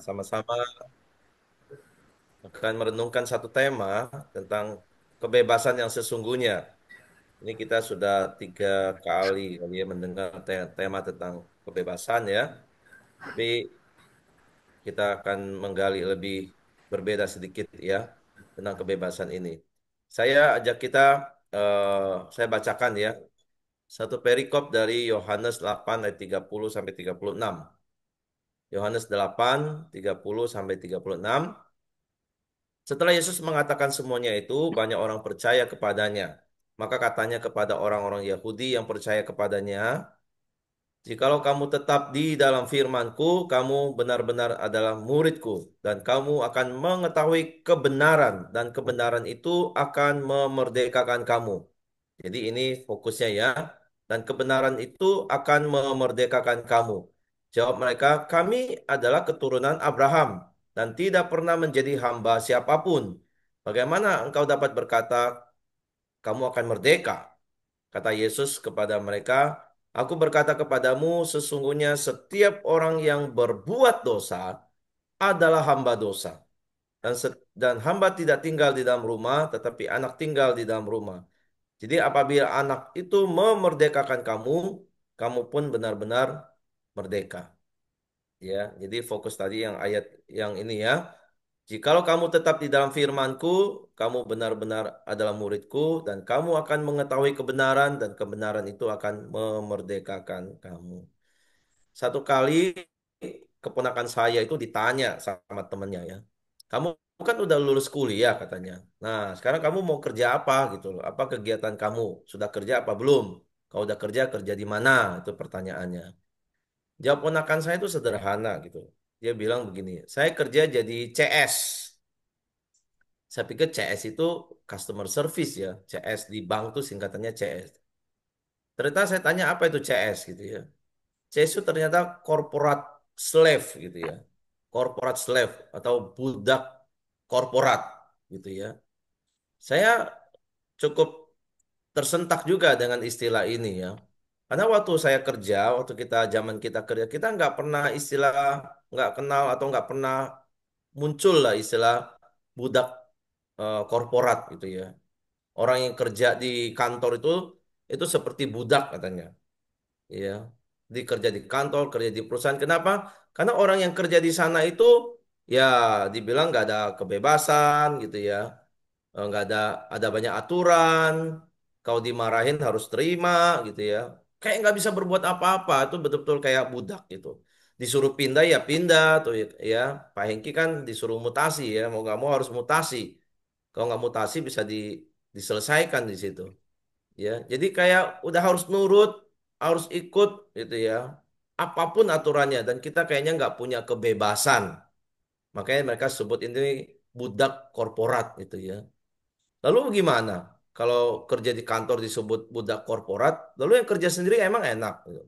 sama-sama akan merenungkan satu tema tentang kebebasan yang sesungguhnya. Ini kita sudah 3 kali ya mendengar tema tentang kebebasan ya. Tapi kita akan menggali lebih berbeda sedikit ya tentang kebebasan ini. Saya ajak kita, saya bacakan ya satu perikop dari Yohanes 8 ayat 30 sampai 36. Yohanes 8 30 sampai 36. Setelah Yesus mengatakan semuanya itu, banyak orang percaya kepadanya. Maka katanya kepada orang-orang Yahudi yang percaya kepadanya, "Jikalau kamu tetap di dalam firman-Ku, kamu benar-benar adalah murid-Ku, dan kamu akan mengetahui kebenaran, dan kebenaran itu akan memerdekakan kamu." Jadi ini fokusnya ya. Dan kebenaran itu akan memerdekakan kamu. Jawab mereka, "Kami adalah keturunan Abraham dan tidak pernah menjadi hamba siapapun. Bagaimana engkau dapat berkata, kamu akan merdeka?" Kata Yesus kepada mereka, "Aku berkata kepadamu, sesungguhnya setiap orang yang berbuat dosa adalah hamba dosa. Dan hamba tidak tinggal di dalam rumah, tetapi anak tinggal di dalam rumah. Jadi apabila anak itu memerdekakan kamu, kamu pun benar-benar merdeka." Ya, jadi fokus tadi yang ayat yang ini ya. "Jikalau kamu tetap di dalam firman-Ku, kamu benar-benar adalah murid-Ku, dan kamu akan mengetahui kebenaran, dan kebenaran itu akan memerdekakan kamu." Satu kali keponakan saya itu ditanya sama temennya ya, "Kamu kan udah lulus kuliah," katanya. "Nah, sekarang kamu mau kerja apa gitu loh? Apa kegiatan kamu? Sudah kerja apa belum? Kalau udah kerja, kerja di mana?" Itu pertanyaannya. Jawab ponakan saya itu sederhana gitu. Dia bilang begini, "Saya kerja jadi CS." Saya pikir CS itu customer service ya. CS di bank tuh singkatannya CS. Ternyata saya tanya apa itu CS gitu ya. CS itu ternyata corporate slave gitu ya. Corporate slave atau budak korporat gitu ya. Saya cukup tersentak juga dengan istilah ini ya. Karena waktu saya kerja, waktu kita kerja, kita nggak pernah istilah, nggak kenal atau nggak pernah muncul lah istilah budak korporat gitu ya. Orang yang kerja di kantor itu seperti budak katanya. Ya, kerja di kantor, kerja di perusahaan. Kenapa? Karena orang yang kerja di sana itu ya dibilang nggak ada kebebasan gitu ya. Nggak ada banyak aturan. Kau dimarahin harus terima gitu ya. Kayak nggak bisa berbuat apa-apa. Itu betul-betul kayak budak gitu. Disuruh pindah ya pindah tuh ya. Ya. Pak Hengki kan disuruh mutasi ya. Mau nggak mau harus mutasi. Kalau nggak mutasi bisa diselesaikan di situ. Ya, jadi kayak udah harus nurut, harus ikut gitu ya. Apapun aturannya dan kita kayaknya nggak punya kebebasan. Makanya mereka sebut ini budak korporat gitu ya. Lalu gimana? Kalau kerja di kantor disebut budak korporat, lalu yang kerja sendiri emang enak gitu.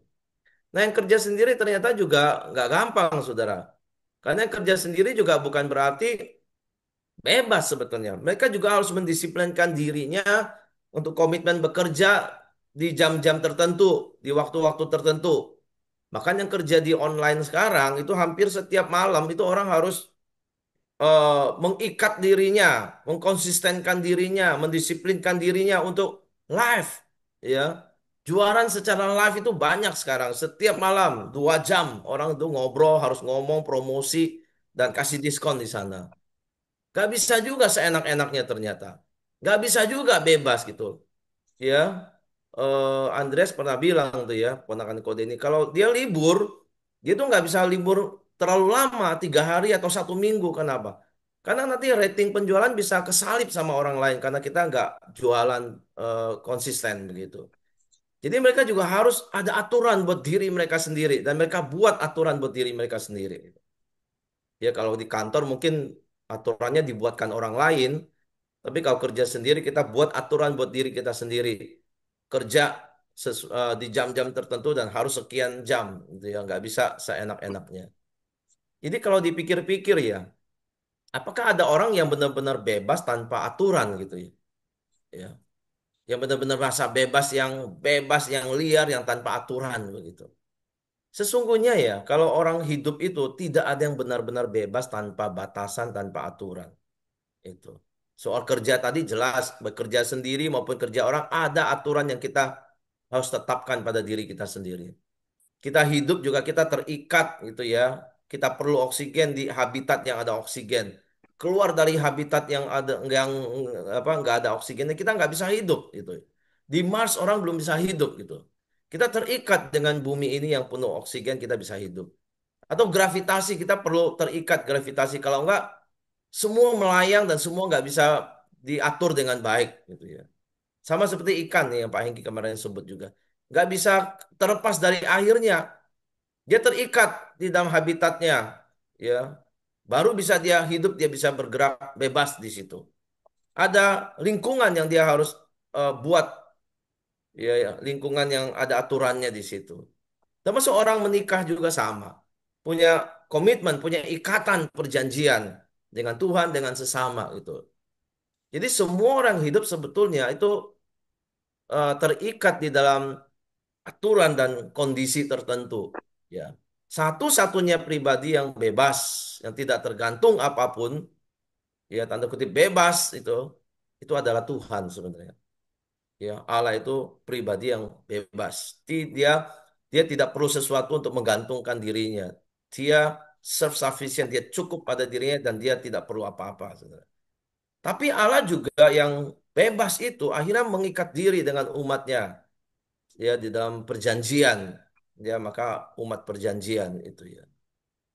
Nah, yang kerja sendiri ternyata juga nggak gampang, saudara. Karena yang kerja sendiri juga bukan berarti bebas sebetulnya. Mereka juga harus mendisiplinkan dirinya untuk komitmen bekerja di jam-jam tertentu, di waktu-waktu tertentu. Bahkan yang kerja di online sekarang itu hampir setiap malam itu orang harus mengikat dirinya, mengkonsistenkan dirinya, mendisiplinkan dirinya untuk live, ya. Juaran secara live itu banyak sekarang. Setiap malam 2 jam orang itu ngobrol, harus ngomong promosi dan kasih diskon di sana. Gak bisa juga seenak-enaknya ternyata. Gak bisa juga bebas gitu. Ya, Andreas pernah bilang tuh ya, ponakan kode ini, kalau dia libur, dia tuh nggak bisa libur terlalu lama, 3 hari atau 1 minggu. Kenapa? Karena nanti rating penjualan bisa kesalip sama orang lain karena kita nggak jualan konsisten begitu. Jadi mereka juga harus ada aturan buat diri mereka sendiri dan mereka buat aturan buat diri mereka sendiri. Ya kalau di kantor mungkin aturannya dibuatkan orang lain, tapi kalau kerja sendiri kita buat aturan buat diri kita sendiri. Kerja di jam-jam tertentu dan harus sekian jam gitu ya, nggak bisa seenak-enaknya. Jadi kalau dipikir-pikir ya, apakah ada orang yang benar-benar bebas tanpa aturan gitu ya? Ya, yang benar-benar rasa bebas yang liar yang tanpa aturan begitu. Sesungguhnya ya, kalau orang hidup itu tidak ada yang benar-benar bebas tanpa batasan, tanpa aturan. Itu. Soal kerja tadi jelas, bekerja sendiri maupun kerja orang ada aturan yang kita harus tetapkan pada diri kita sendiri. Kita hidup juga kita terikat gitu ya. Kita perlu oksigen di habitat yang ada oksigen. Keluar dari habitat yang apa nggak ada oksigennya kita nggak bisa hidup gitu. Di Mars orang belum bisa hidup gitu. Kita terikat dengan bumi ini yang penuh oksigen kita bisa hidup. Atau gravitasi kita perlu terikat gravitasi kalau enggak semua melayang dan semua nggak bisa diatur dengan baik gitu ya. Sama seperti ikan nih yang Pak Hengki kemarin sebut juga. Nggak bisa terlepas dari airnya. Dia terikat di dalam habitatnya, ya. Baru bisa dia hidup, dia bisa bergerak bebas di situ. Ada lingkungan yang dia harus buat, ya, ya, lingkungan yang ada aturannya di situ. Termasuk orang menikah juga sama, punya komitmen, punya ikatan perjanjian dengan Tuhan, dengan sesama gitu. Jadi semua orang hidup sebetulnya itu terikat di dalam aturan dan kondisi tertentu. Ya, satu-satunya pribadi yang bebas, yang tidak tergantung apapun, ya tanda kutip bebas itu adalah Tuhan sebenarnya. Ya, Allah itu pribadi yang bebas. Dia dia tidak perlu sesuatu untuk menggantungkan dirinya. Dia self-sufficient, dia cukup pada dirinya dan dia tidak perlu apa-apa, saudara. Tapi Allah juga yang bebas itu akhirnya mengikat diri dengan umatnya ya di dalam perjanjian ya maka umat perjanjian itu ya.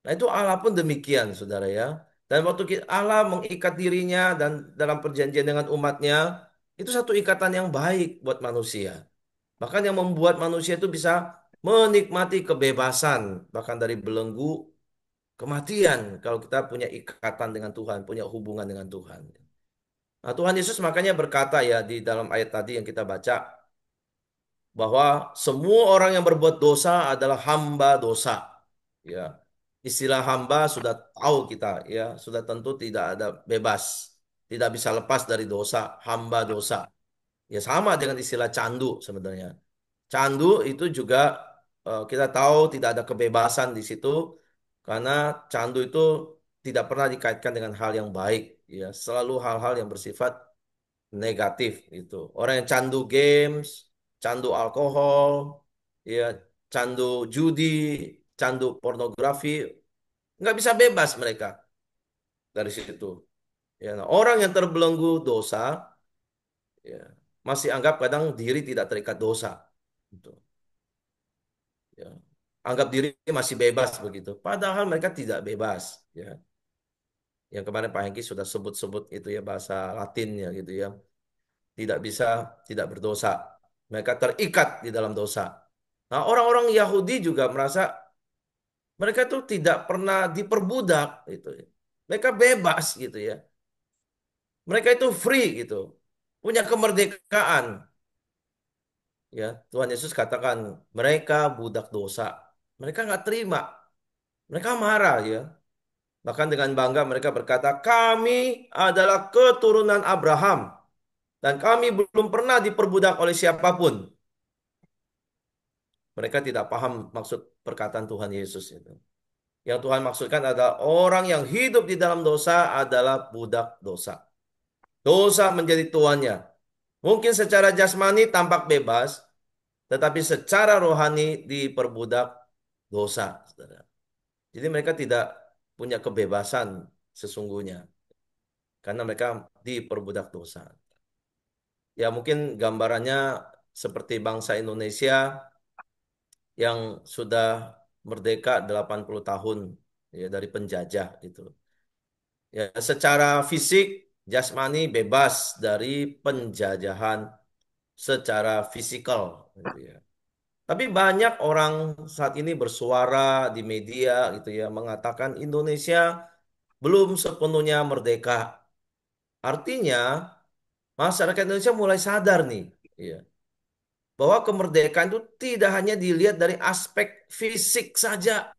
Nah itu Allah pun demikian saudara ya. Dan waktu Allah mengikat dirinya dan dalam perjanjian dengan umatnya itu satu ikatan yang baik buat manusia. Bahkan yang membuat manusia itu bisa menikmati kebebasan bahkan dari belenggu kematian kalau kita punya ikatan dengan Tuhan, punya hubungan dengan Tuhan. Nah, Tuhan Yesus makanya berkata ya di dalam ayat tadi yang kita baca bahwa semua orang yang berbuat dosa adalah hamba dosa. Ya, istilah hamba sudah tahu kita, ya, sudah tentu tidak ada bebas, tidak bisa lepas dari dosa, hamba dosa. Ya sama dengan istilah candu sebenarnya. Candu itu juga kita tahu tidak ada kebebasan di situ karena candu itu tidak pernah dikaitkan dengan hal yang baik, ya, selalu hal-hal yang bersifat negatif itu. Orang yang candu games, candu alkohol, ya, candu judi, candu pornografi, nggak bisa bebas mereka dari situ. Ya, nah, orang yang terbelenggu dosa, ya, masih anggap kadang diri tidak terikat dosa. Gitu. Ya. Anggap diri masih bebas begitu. Padahal mereka tidak bebas. Ya. Yang kemarin Pak Hengki sudah sebut-sebut itu ya bahasa Latinnya gitu ya. Tidak bisa tidak berdosa. Mereka terikat di dalam dosa. Nah, orang-orang Yahudi juga merasa mereka tuh tidak pernah diperbudak gitu ya. Mereka bebas gitu ya. Mereka itu free gitu. Punya kemerdekaan. Ya, Tuhan Yesus katakan mereka budak dosa. Mereka nggak terima. Mereka marah ya. Bahkan dengan bangga mereka berkata, kami adalah keturunan Abraham. Dan kami belum pernah diperbudak oleh siapapun. Mereka tidak paham maksud perkataan Tuhan Yesus itu. Yang Tuhan maksudkan adalah orang yang hidup di dalam dosa adalah budak dosa. Dosa menjadi tuannya. Mungkin secara jasmani tampak bebas, tetapi secara rohani diperbudak dosa, saudara. Jadi mereka tidak punya kebebasan sesungguhnya. Karena mereka diperbudak dosa. Ya mungkin gambarannya seperti bangsa Indonesia yang sudah merdeka 80 tahun ya dari penjajah gitu. Ya, secara fisik, jasmani bebas dari penjajahan secara fisikal, gitu ya. Tapi banyak orang saat ini bersuara di media, gitu ya, mengatakan Indonesia belum sepenuhnya merdeka. Artinya, masyarakat Indonesia mulai sadar nih, ya, bahwa kemerdekaan itu tidak hanya dilihat dari aspek fisik saja,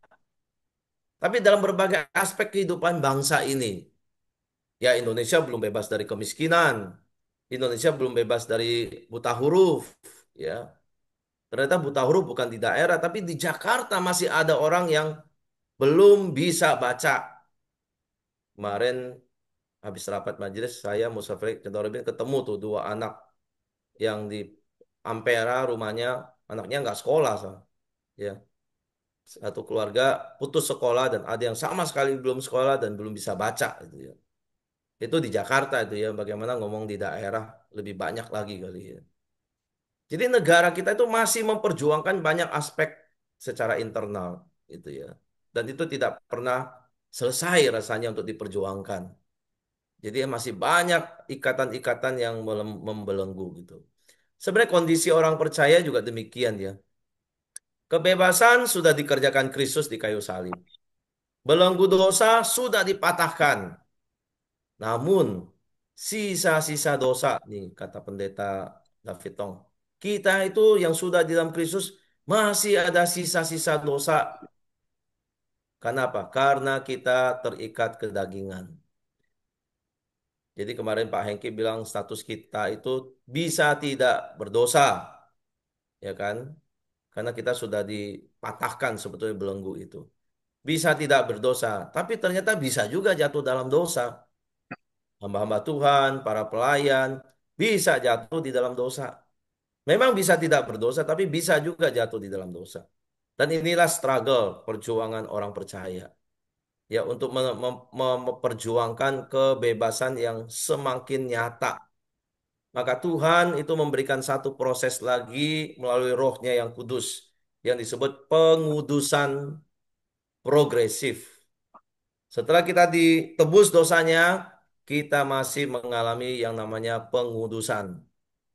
tapi dalam berbagai aspek kehidupan bangsa ini. Ya, Indonesia belum bebas dari kemiskinan. Indonesia belum bebas dari buta huruf, ya. Ternyata buta huruf bukan di daerah, tapi di Jakarta masih ada orang yang belum bisa baca. Kemarin habis rapat majelis, saya Musafir Kentorobin ketemu tuh dua anak yang di Ampera rumahnya, anaknya nggak sekolah, ya. Satu keluarga putus sekolah dan ada yang sama sekali belum sekolah dan belum bisa baca gitu ya. Itu di Jakarta itu ya, bagaimana ngomong di daerah lebih banyak lagi kali ya. Jadi negara kita itu masih memperjuangkan banyak aspek secara internal gitu ya. Dan itu tidak pernah selesai rasanya untuk diperjuangkan. Jadi masih banyak ikatan-ikatan yang membelenggu gitu. Sebenarnya kondisi orang percaya juga demikian ya. Kebebasan sudah dikerjakan Kristus di kayu salib. Belenggu dosa sudah dipatahkan. Namun sisa-sisa dosa nih kata pendeta David Tong. Kita itu yang sudah di dalam Kristus masih ada sisa-sisa dosa. Kenapa? Karena kita terikat kedagingan. Jadi kemarin Pak Hengki bilang status kita itu bisa tidak berdosa, ya kan? Karena kita sudah dipatahkan sebetulnya belenggu itu. Bisa tidak berdosa, tapi ternyata bisa juga jatuh dalam dosa. Hamba-hamba Tuhan, para pelayan, bisa jatuh di dalam dosa. Memang bisa tidak berdosa, tapi bisa juga jatuh di dalam dosa. Dan inilah struggle perjuangan orang percaya. Ya, untuk memperjuangkan kebebasan yang semakin nyata. Maka Tuhan itu memberikan satu proses lagi melalui rohnya yang kudus. Yang disebut pengudusan progresif. Setelah kita ditebus dosanya, kita masih mengalami yang namanya pengudusan,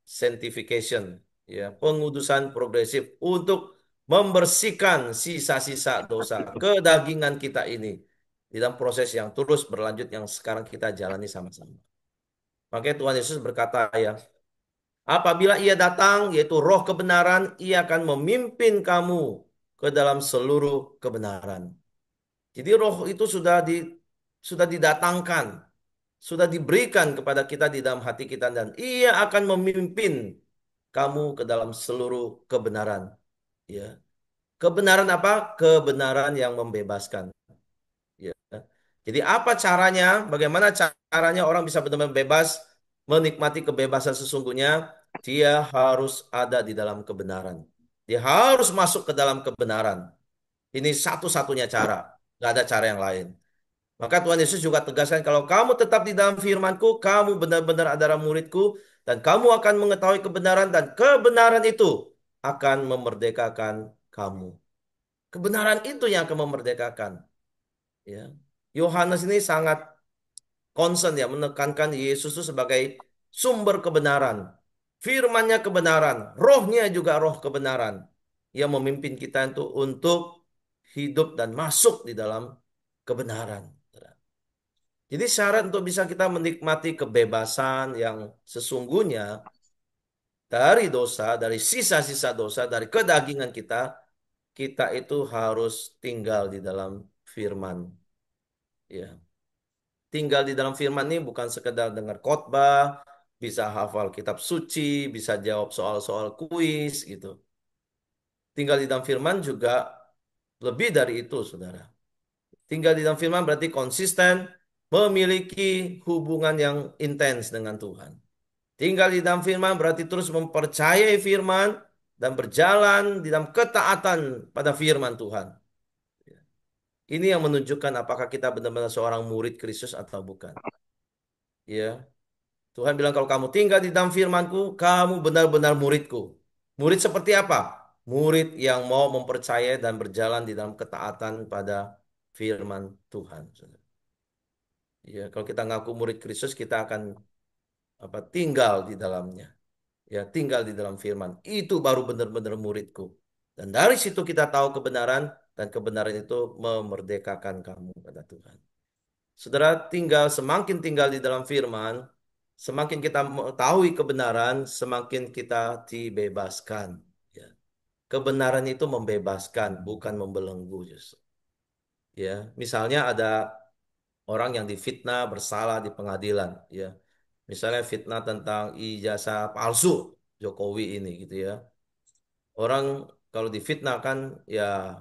sanctification, ya, pengudusan progresif untuk membersihkan sisa-sisa dosa kedagingan kita ini di dalam proses yang terus berlanjut yang sekarang kita jalani sama-sama. Makanya Tuhan Yesus berkata ya, apabila ia datang, yaitu roh kebenaran, ia akan memimpin kamu ke dalam seluruh kebenaran. Jadi roh itu sudah didatangkan, sudah diberikan kepada kita di dalam hati kita dan ia akan memimpin kamu ke dalam seluruh kebenaran. Ya. Kebenaran apa? Kebenaran yang membebaskan. Ya. Jadi apa caranya? Bagaimana caranya orang bisa benar-benar bebas menikmati kebebasan sesungguhnya? Dia harus ada di dalam kebenaran. Dia harus masuk ke dalam kebenaran. Ini satu-satunya cara. Gak ada cara yang lain. Maka Tuhan Yesus juga tegaskan, kalau kamu tetap di dalam firman-Ku, kamu benar-benar adalah murid-Ku, dan kamu akan mengetahui kebenaran, dan kebenaran itu akan memerdekakan kamu. Kebenaran itu yang akan memerdekakan. Ya. Yohanes ini sangat concern ya, menekankan Yesus itu sebagai sumber kebenaran. Firman-Nya kebenaran, rohnya juga roh kebenaran. Yang memimpin kita itu untuk hidup dan masuk di dalam kebenaran. Jadi syarat untuk bisa kita menikmati kebebasan yang sesungguhnya dari dosa, dari sisa-sisa dosa, dari kedagingan kita, kita itu harus tinggal di dalam firman. Ya, tinggal di dalam firman ini bukan sekedar dengar khotbah, bisa hafal kitab suci, bisa jawab soal-soal kuis gitu. Tinggal di dalam firman juga lebih dari itu, saudara. Tinggal di dalam firman berarti konsisten, memiliki hubungan yang intens dengan Tuhan. Tinggal di dalam firman berarti terus mempercayai firman dan berjalan di dalam ketaatan pada firman Tuhan. Ini yang menunjukkan apakah kita benar-benar seorang murid Kristus atau bukan. Ya, Tuhan bilang kalau kamu tinggal di dalam firman-Ku, kamu benar-benar murid-Ku. Murid seperti apa? Murid yang mau mempercayai dan berjalan di dalam ketaatan pada firman Tuhan. Ya, kalau kita ngaku murid Kristus, kita akan tinggal di dalamnya. Ya, tinggal di dalam firman. Itu baru benar-benar muridku. Dan dari situ kita tahu kebenaran dan kebenaran itu memerdekakan kamu kata Tuhan. Saudara semakin tinggal di dalam firman, semakin kita mengetahui kebenaran, semakin kita dibebaskan. Ya. Kebenaran itu membebaskan, bukan membelenggu justru. Ya, misalnya ada orang yang difitnah bersalah di pengadilan, ya. Misalnya fitnah tentang ijazah palsu Jokowi ini gitu ya. Orang kalau difitnah kan ya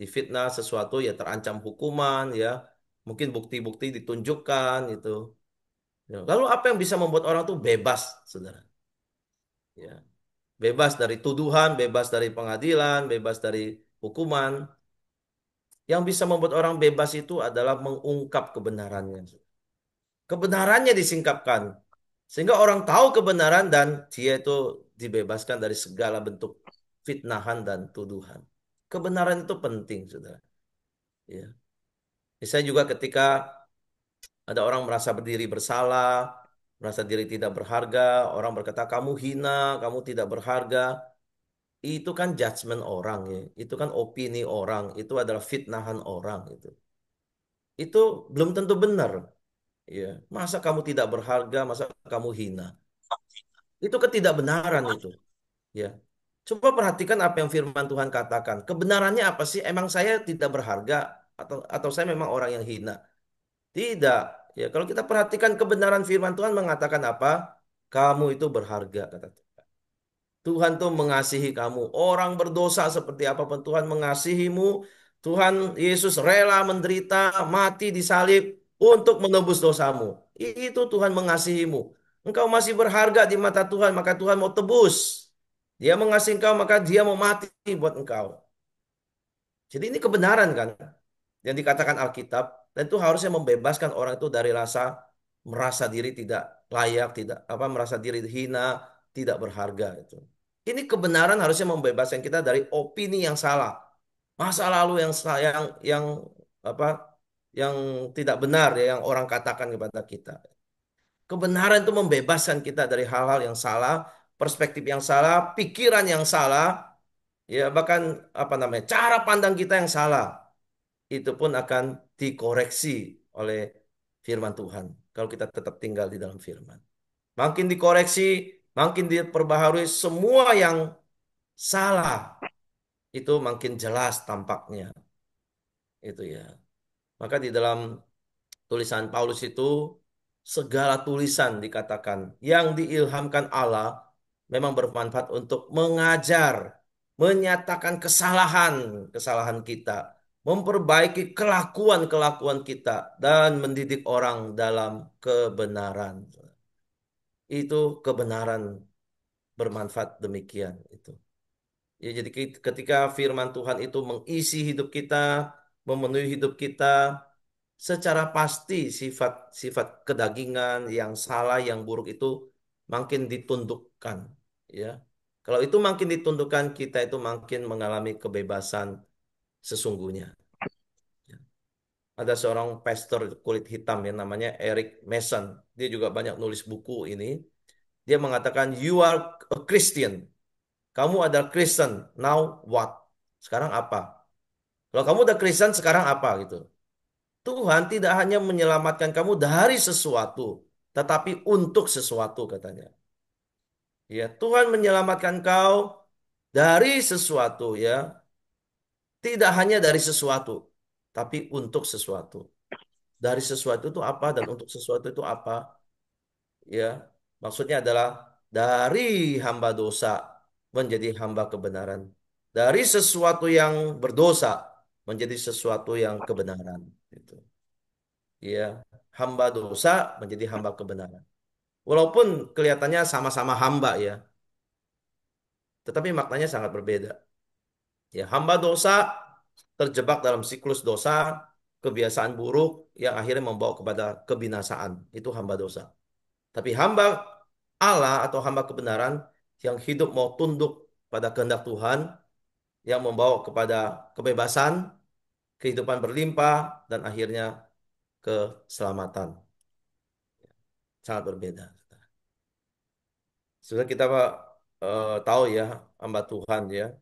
difitnah sesuatu ya terancam hukuman ya. Mungkin bukti-bukti ditunjukkan itu. Ya. Lalu apa yang bisa membuat orang tuh bebas, saudara? Ya, bebas dari tuduhan, bebas dari pengadilan, bebas dari hukuman. Yang bisa membuat orang bebas itu adalah mengungkap kebenarannya. Kebenarannya disingkapkan. Sehingga orang tahu kebenaran dan dia itu dibebaskan dari segala bentuk fitnahan dan tuduhan. Kebenaran itu penting, saudara. Ya. Misalnya juga ketika ada orang merasa berdiri bersalah, merasa diri tidak berharga, orang berkata kamu hina, kamu tidak berharga. Itu kan judgement orang ya. Itu kan opini orang. Itu adalah fitnahan orang itu. Itu belum tentu benar. Ya. Masa kamu tidak berharga, masa kamu hina. Itu ketidakbenaran itu. Ya. Coba perhatikan apa yang firman Tuhan katakan. Kebenarannya apa sih? Emang saya tidak berharga atau saya memang orang yang hina? Tidak. Ya, kalau kita perhatikan kebenaran firman Tuhan mengatakan apa? Kamu itu berharga, kata Tuhan. Tuhan tuh mengasihi kamu. Orang berdosa seperti apapun Tuhan mengasihimu. Tuhan Yesus rela menderita, mati di salib untuk menebus dosamu. Itu Tuhan mengasihimu. Engkau masih berharga di mata Tuhan, maka Tuhan mau tebus. Dia mengasihi engkau, maka dia mau mati buat engkau. Jadi ini kebenaran kan yang dikatakan Alkitab dan itu harusnya membebaskan orang itu dari rasa merasa diri tidak layak, tidak apa merasa diri hina, tidak berharga itu. Ini kebenaran harusnya membebaskan kita dari opini yang salah, masa lalu yang yang apa yang tidak benar ya yang orang katakan kepada kita. Kebenaran itu membebaskan kita dari hal-hal yang salah, perspektif yang salah, pikiran yang salah, ya bahkan apa namanya cara pandang kita yang salah itu pun akan dikoreksi oleh firman Tuhan kalau kita tetap tinggal di dalam firman. Makin dikoreksi, makin diperbaharui semua yang salah itu makin jelas tampaknya itu ya. Maka di dalam tulisan Paulus itu segala tulisan dikatakan yang diilhamkan Allah memang bermanfaat untuk mengajar, menyatakan kesalahan kita, memperbaiki kelakuan-kelakuan kita dan mendidik orang dalam kebenaran. Itu kebenaran bermanfaat demikian itu. Ya, jadi ketika firman Tuhan itu mengisi hidup kita, memenuhi hidup kita, secara pasti sifat-sifat kedagingan yang salah, yang buruk itu makin ditundukkan, ya. Kalau itu makin ditundukkan, kita itu makin mengalami kebebasan sesungguhnya. Ada seorang pastor kulit hitam yang namanya Eric Mason. Dia juga banyak nulis buku ini. Dia mengatakan, you are a Christian. Kamu adalah Kristen. Now what? Sekarang apa? Kalau kamu udah Kristen, sekarang apa gitu? Tuhan tidak hanya menyelamatkan kamu dari sesuatu, tetapi untuk sesuatu katanya. Ya, Tuhan menyelamatkan kau dari sesuatu ya, tidak hanya dari sesuatu, tapi untuk sesuatu. Dari sesuatu itu apa dan untuk sesuatu itu apa? Ya, maksudnya adalah dari hamba dosa menjadi hamba kebenaran. Dari sesuatu yang berdosa menjadi sesuatu yang kebenaran. Gitu. Ya, hamba dosa menjadi hamba kebenaran. Walaupun kelihatannya sama-sama hamba ya, tetapi maknanya sangat berbeda. Ya, hamba dosa terjebak dalam siklus dosa, kebiasaan buruk yang akhirnya membawa kepada kebinasaan. Itu hamba dosa. Tapi hamba Allah atau hamba kebenaran yang hidup mau tunduk pada kehendak Tuhan, yang membawa kepada kebebasan, kehidupan berlimpah, dan akhirnya keselamatan. Sangat berbeda. Sudah kita tahu ya hamba Tuhan ya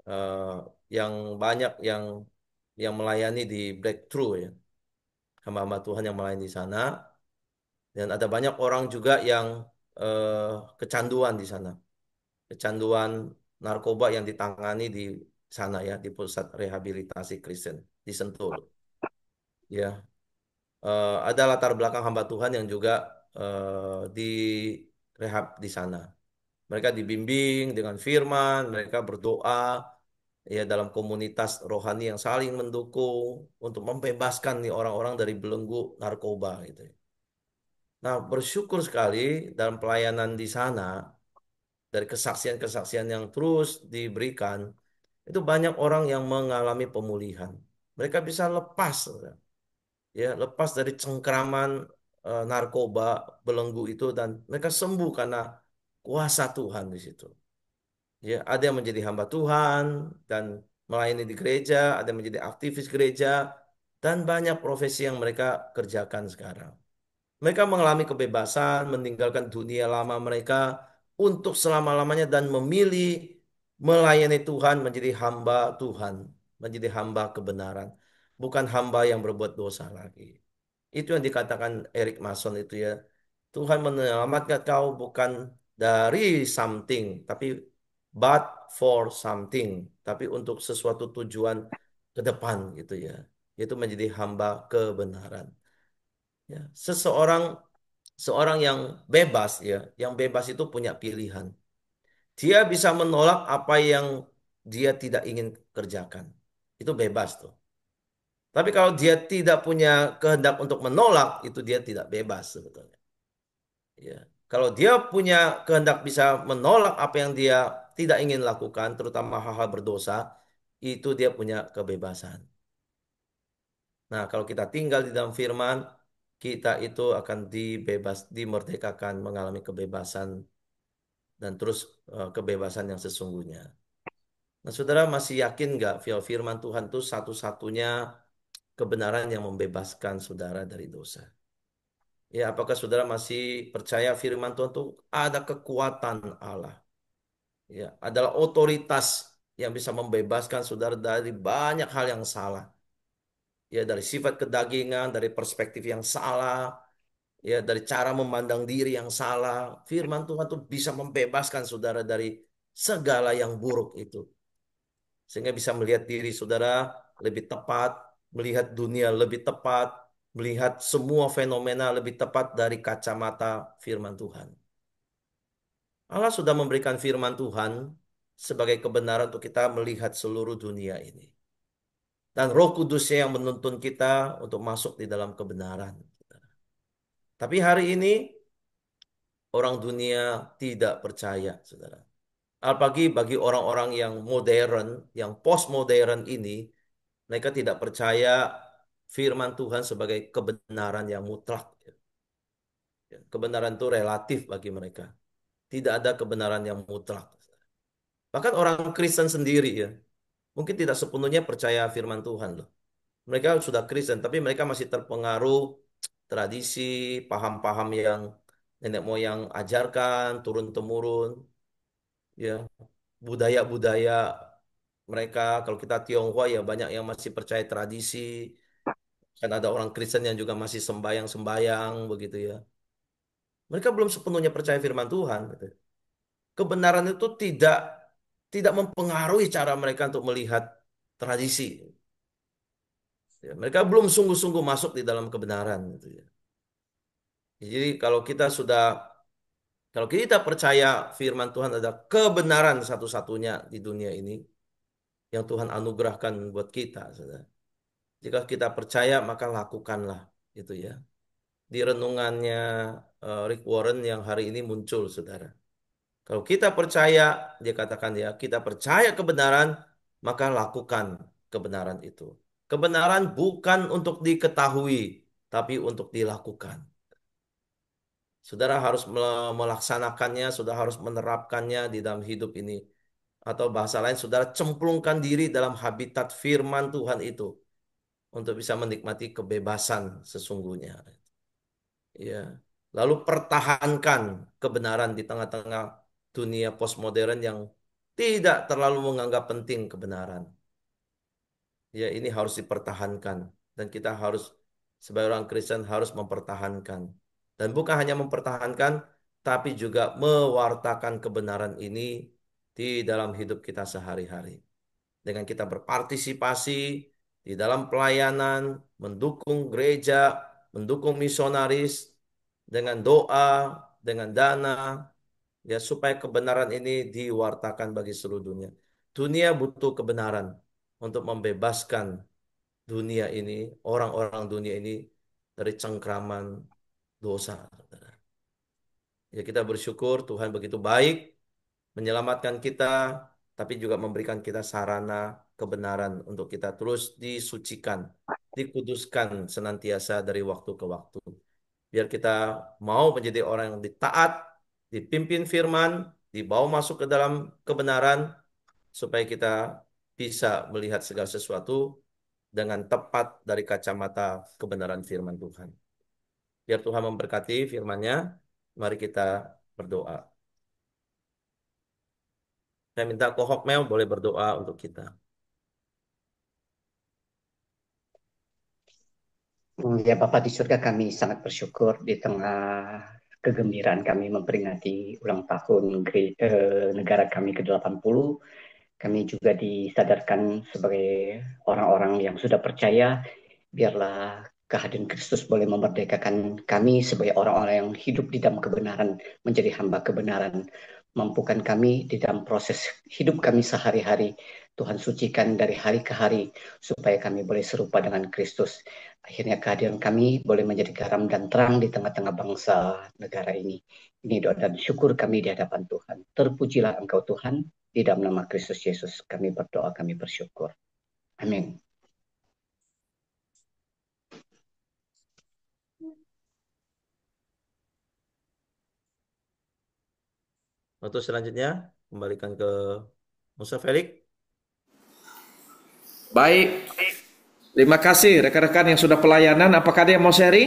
eh, yang banyak yang melayani di breakthrough ya hamba-hamba Tuhan yang melayani di sana dan ada banyak orang juga yang kecanduan di sana kecanduan narkoba yang ditangani di sana ya di pusat rehabilitasi Kristen di Sentul ya. Ada latar belakang hamba Tuhan yang juga di rehab di sana Mereka dibimbing dengan firman, mereka berdoa ya dalam komunitas rohani yang saling mendukung untuk membebaskan nih orang-orang dari belenggu narkoba gitu. Nah, bersyukur sekali dalam pelayanan di sana dari kesaksian-kesaksian yang terus diberikan, itu banyak orang yang mengalami pemulihan. Mereka bisa lepas, ya, lepas dari cengkraman narkoba, belenggu itu dan mereka sembuh karena kuasa Tuhan di situ. Ya, ada yang menjadi hamba Tuhan dan melayani di gereja, ada yang menjadi aktivis gereja dan banyak profesi yang mereka kerjakan sekarang. Mereka mengalami kebebasan, meninggalkan dunia lama mereka untuk selama-lamanya dan memilih melayani Tuhan menjadi hamba Tuhan, menjadi hamba kebenaran, bukan hamba yang berbuat dosa lagi. Itu yang dikatakan Eric Mason itu ya. Tuhan menyelamatkan kau bukan dari something, tapi but for something, tapi untuk sesuatu tujuan ke depan gitu ya. Yaitu menjadi hamba kebenaran. Ya, seorang yang bebas ya, yang bebas itu punya pilihan. Dia bisa menolak apa yang dia tidak ingin kerjakan. Itu bebas tuh. Tapi kalau dia tidak punya kehendak untuk menolak, itu dia tidak bebas sebetulnya. Ya. Kalau dia punya kehendak bisa menolak apa yang dia tidak ingin lakukan, terutama hal-hal berdosa, itu dia punya kebebasan. Nah, kalau kita tinggal di dalam firman, kita itu akan dimerdekakan, mengalami kebebasan dan terus kebebasan yang sesungguhnya. Nah, saudara masih yakin nggak firman Tuhan itu satu-satunya kebenaran yang membebaskan saudara dari dosa? Ya, apakah saudara masih percaya firman Tuhan itu ada kekuatan Allah? Ya, adalah otoritas yang bisa membebaskan saudara dari banyak hal yang salah. Ya, dari sifat kedagingan, dari perspektif yang salah, ya dari cara memandang diri yang salah. Firman Tuhan tuh bisa membebaskan saudara dari segala yang buruk itu. Sehingga bisa melihat diri saudara lebih tepat, melihat dunia lebih tepat, melihat semua fenomena lebih tepat dari kacamata firman Tuhan. Allah sudah memberikan firman Tuhan sebagai kebenaran untuk kita melihat seluruh dunia ini. Dan Roh Kudusnya yang menuntun kita untuk masuk di dalam kebenaran. Tapi hari ini orang dunia tidak percaya, saudara. Apalagi bagi orang-orang yang modern, yang postmodern ini, mereka tidak percaya firman Tuhan sebagai kebenaran yang mutlak. Kebenaran itu relatif bagi mereka. Tidak ada kebenaran yang mutlak. Bahkan orang Kristen sendiri ya, mungkin tidak sepenuhnya percaya firman Tuhan loh. Mereka sudah Kristen, tapi mereka masih terpengaruh tradisi, paham-paham yang nenek moyang ajarkan turun-temurun, ya budaya-budaya mereka. Kalau kita Tionghoa ya banyak yang masih percaya tradisi. Kan ada orang Kristen yang juga masih sembayang-sembayang begitu ya. Mereka belum sepenuhnya percaya firman Tuhan. Gitu. Kebenaran itu tidak mempengaruhi cara mereka untuk melihat tradisi. Ya, mereka belum sungguh-sungguh masuk di dalam kebenaran. Gitu ya. Jadi kalau kita percaya firman Tuhan adalah kebenaran satu-satunya di dunia ini yang Tuhan anugerahkan buat kita, saudara. Jika kita percaya maka lakukanlah itu ya. Di renungannya Rick Warren yang hari ini muncul, saudara. Kalau kita percaya, dia katakan ya, kita percaya kebenaran, maka lakukan kebenaran itu. Kebenaran bukan untuk diketahui, tapi untuk dilakukan. Saudara harus melaksanakannya, saudara harus menerapkannya di dalam hidup ini. Atau bahasa lain, saudara cemplungkan diri dalam habitat firman Tuhan itu untuk bisa menikmati kebebasan sesungguhnya. Ya. Lalu pertahankan kebenaran di tengah-tengah dunia postmodern yang tidak terlalu menganggap penting kebenaran. Ya, ini harus dipertahankan dan kita harus sebagai orang Kristen harus mempertahankan. Dan bukan hanya mempertahankan tapi juga mewartakan kebenaran ini di dalam hidup kita sehari-hari. Dengan kita berpartisipasi di dalam pelayanan, mendukung gereja, mendukung misionaris dengan doa, dengan dana, ya supaya kebenaran ini diwartakan bagi seluruh dunia. Dunia butuh kebenaran untuk membebaskan dunia ini, orang-orang dunia ini dari cengkraman dosa. Saudara. Ya kita bersyukur Tuhan begitu baik menyelamatkan kita, tapi juga memberikan kita sarana kebenaran untuk kita terus disucikan, dikuduskan senantiasa dari waktu ke waktu. Biar kita mau menjadi orang yang ditaat, dipimpin firman, dibawa masuk ke dalam kebenaran, supaya kita bisa melihat segala sesuatu dengan tepat dari kacamata kebenaran firman Tuhan. Biar Tuhan memberkati firman-Nya. Mari kita berdoa. Saya minta Kohok Mel boleh berdoa untuk kita. Ya Bapak di surga, kami sangat bersyukur di tengah kegembiraan kami memperingati ulang tahun negara kami ke-80. Kami juga disadarkan sebagai orang-orang yang sudah percaya, biarlah kehadiran Kristus boleh memerdekakan kami sebagai orang-orang yang hidup di dalam kebenaran, menjadi hamba kebenaran. Mampukan kami di dalam proses hidup kami sehari-hari. Tuhan sucikan dari hari ke hari, supaya kami boleh serupa dengan Kristus. Akhirnya kehadiran kami boleh menjadi garam dan terang di tengah-tengah bangsa negara ini. Ini doa dan syukur kami di hadapan Tuhan. Terpujilah Engkau Tuhan, di dalam nama Kristus Yesus kami berdoa, kami bersyukur. Amin. Untuk selanjutnya, kembalikan ke Musa Felix. Baik, terima kasih rekan-rekan yang sudah pelayanan. Apakah ada yang mau sharing?